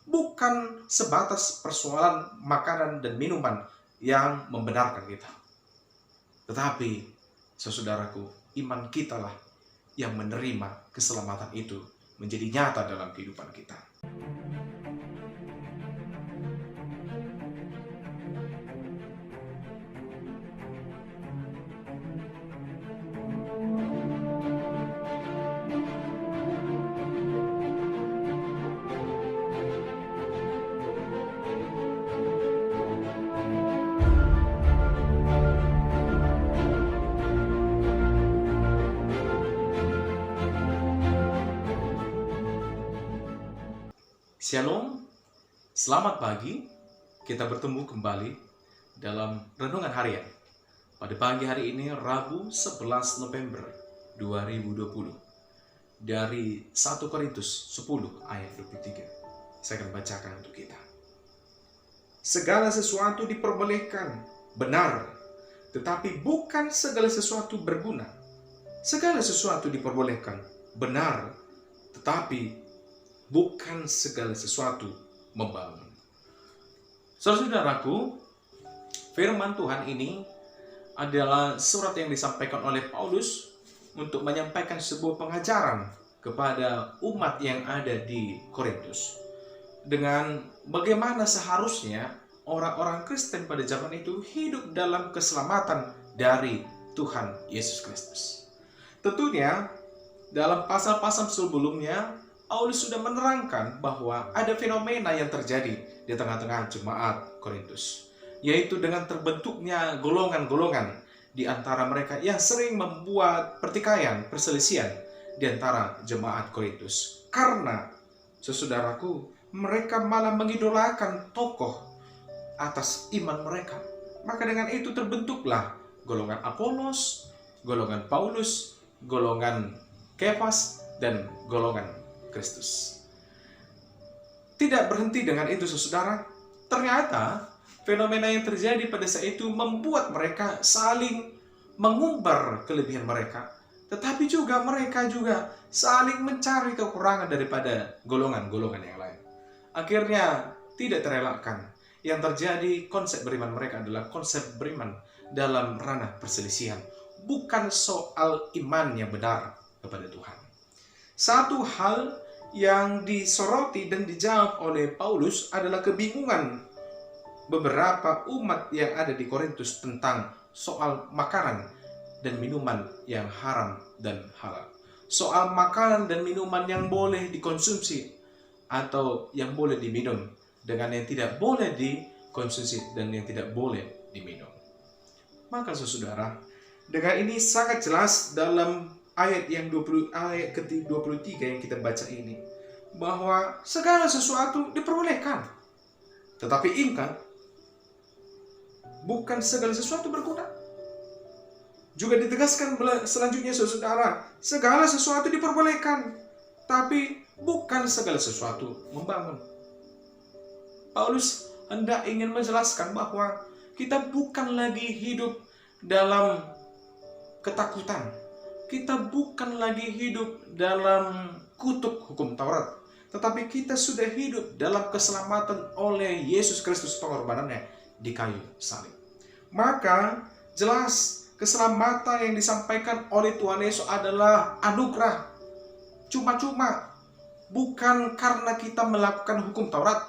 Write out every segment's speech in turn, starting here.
bukan sebatas persoalan makanan dan minuman yang membenarkan kita. Tetapi, saudaraku, iman kitalah yang menerima keselamatan itu menjadi nyata dalam kehidupan kita. Shalom, selamat pagi. Kita bertemu kembali dalam renungan harian. Pada pagi hari ini, Rabu 11 November 2020. Dari 1 Korintus 10 ayat 23. Saya akan bacakan untuk kita. Segala sesuatu diperbolehkan, benar, tetapi bukan segala sesuatu berguna. Segala sesuatu diperbolehkan, benar, tetapi bukan segala sesuatu membangun. Saudaraku, firman Tuhan ini adalah surat yang disampaikan oleh Paulus untuk menyampaikan sebuah pengajaran kepada umat yang ada di Korintus. Dengan bagaimana seharusnya orang-orang Kristen pada zaman itu hidup dalam keselamatan dari Tuhan Yesus Kristus. Tentunya dalam pasal-pasal sebelumnya Paulus sudah menerangkan bahwa ada fenomena yang terjadi di tengah-tengah jemaat Korintus, yaitu dengan terbentuknya golongan-golongan di antara mereka yang sering membuat pertikaian, perselisihan di antara jemaat Korintus. Karena, saudaraku, mereka malah mengidolakan tokoh atas iman mereka. Maka dengan itu terbentuklah golongan Apolos, golongan Paulus, golongan Kefas, dan golongan Kristus. Tidak berhenti dengan itu, saudara. Ternyata fenomena yang terjadi pada saat itu membuat mereka saling mengumbar kelebihan mereka, tetapi juga mereka juga saling mencari kekurangan daripada golongan-golongan yang lain. Akhirnya tidak terelakkan. Yang terjadi, konsep beriman mereka adalah konsep beriman dalam ranah perselisihan, bukan soal iman yang benar kepada Tuhan. Satu hal yang disoroti dan dijawab oleh Paulus adalah kebingungan beberapa umat yang ada di Korintus tentang soal makanan dan minuman yang haram dan halal. Soal makanan dan minuman yang boleh dikonsumsi atau yang boleh diminum, dengan yang tidak boleh dikonsumsi dan yang tidak boleh diminum. Maka saudara, dengan ini sangat jelas dalam ayat ke-23 yang kita baca ini, bahwa segala sesuatu diperbolehkan. Tetapi ingat, bukan segala sesuatu berguna. Juga ditegaskan selanjutnya, saudara, segala sesuatu diperbolehkan, tapi bukan segala sesuatu membangun. Paulus hendak ingin menjelaskan bahwa kita bukan lagi hidup dalam ketakutan. Kita bukan lagi hidup dalam kutuk hukum Taurat, tetapi kita sudah hidup dalam keselamatan oleh Yesus Kristus, pengorbanannya di kayu salib. Maka jelas keselamatan yang disampaikan oleh Tuhan Yesus adalah anugerah, cuma-cuma, bukan karena kita melakukan hukum Taurat,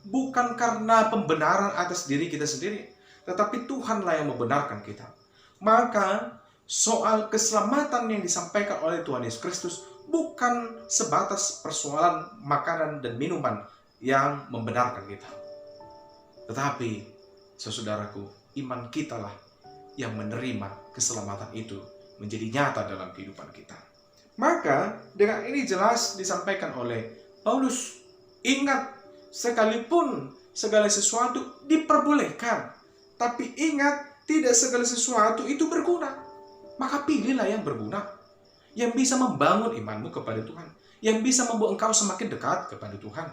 bukan karena pembenaran atas diri kita sendiri, tetapi Tuhanlah yang membenarkan kita. Maka soal keselamatan yang disampaikan oleh Tuhan Yesus Kristus bukan sebatas persoalan makanan dan minuman yang membenarkan kita. Tetapi, saudaraku, iman kitalah yang menerima keselamatan itu menjadi nyata dalam kehidupan kita. Maka, dengan ini jelas disampaikan oleh Paulus, ingat, sekalipun segala sesuatu diperbolehkan, tapi ingat, tidak segala sesuatu itu berguna. Maka pilihlah yang berguna, yang bisa membangun imanmu kepada Tuhan, yang bisa membuat engkau semakin dekat kepada Tuhan.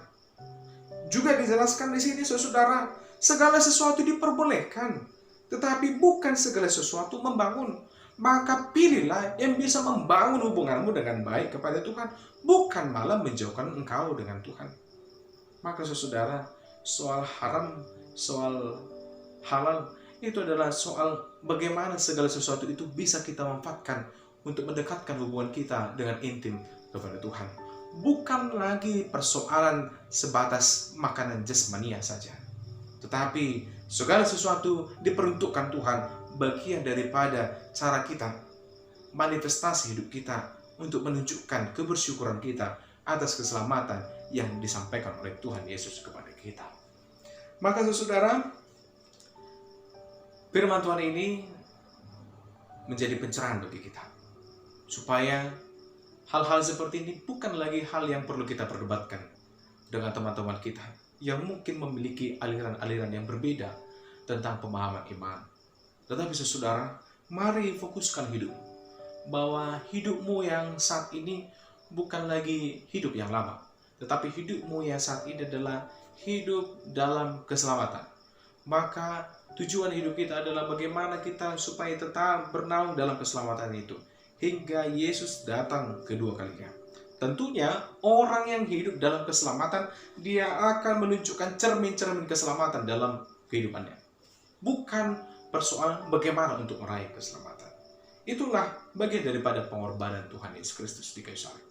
Juga dijelaskan di sini, saudara, segala sesuatu diperbolehkan, tetapi bukan segala sesuatu membangun. Maka pilihlah yang bisa membangun hubunganmu dengan baik kepada Tuhan, bukan malah menjauhkan engkau dengan Tuhan. Maka saudara, soal haram, soal halal, itu adalah soal bagaimana segala sesuatu itu bisa kita manfaatkan untuk mendekatkan hubungan kita dengan intim kepada Tuhan. Bukan lagi persoalan sebatas makanan jasmania saja, tetapi segala sesuatu diperuntukkan Tuhan, bagian daripada cara kita, manifestasi hidup kita untuk menunjukkan kebersyukuran kita atas keselamatan yang disampaikan oleh Tuhan Yesus kepada kita. Maka saudara, firman Tuhan ini menjadi pencerahan bagi kita, supaya hal-hal seperti ini bukan lagi hal yang perlu kita perdebatkan dengan teman-teman kita yang mungkin memiliki aliran-aliran yang berbeda tentang pemahaman iman. Tetapi saudara, mari fokuskan hidup, bahwa hidupmu yang saat ini bukan lagi hidup yang lama, tetapi hidupmu yang saat ini adalah hidup dalam keselamatan. Maka tujuan hidup kita adalah bagaimana kita supaya tetap bernaung dalam keselamatan itu hingga Yesus datang kedua kalinya. Tentunya orang yang hidup dalam keselamatan, dia akan menunjukkan cermin-cermin keselamatan dalam kehidupannya. Bukan persoalan bagaimana untuk meraih keselamatan. Itulah bagian daripada pengorbanan Tuhan Yesus Kristus di kayu salib.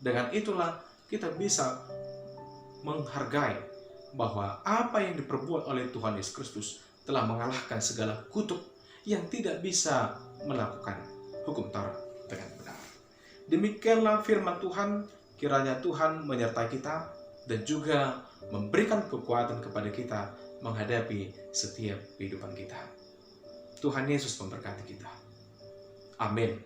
Dengan itulah kita bisa menghargai bahwa apa yang diperbuat oleh Tuhan Yesus Kristus telah mengalahkan segala kutuk yang tidak bisa melakukan hukum Taurat dengan benar. Demikianlah firman Tuhan, kiranya Tuhan menyertai kita dan juga memberikan kekuatan kepada kita menghadapi setiap kehidupan kita. Tuhan Yesus memberkati kita. Amin.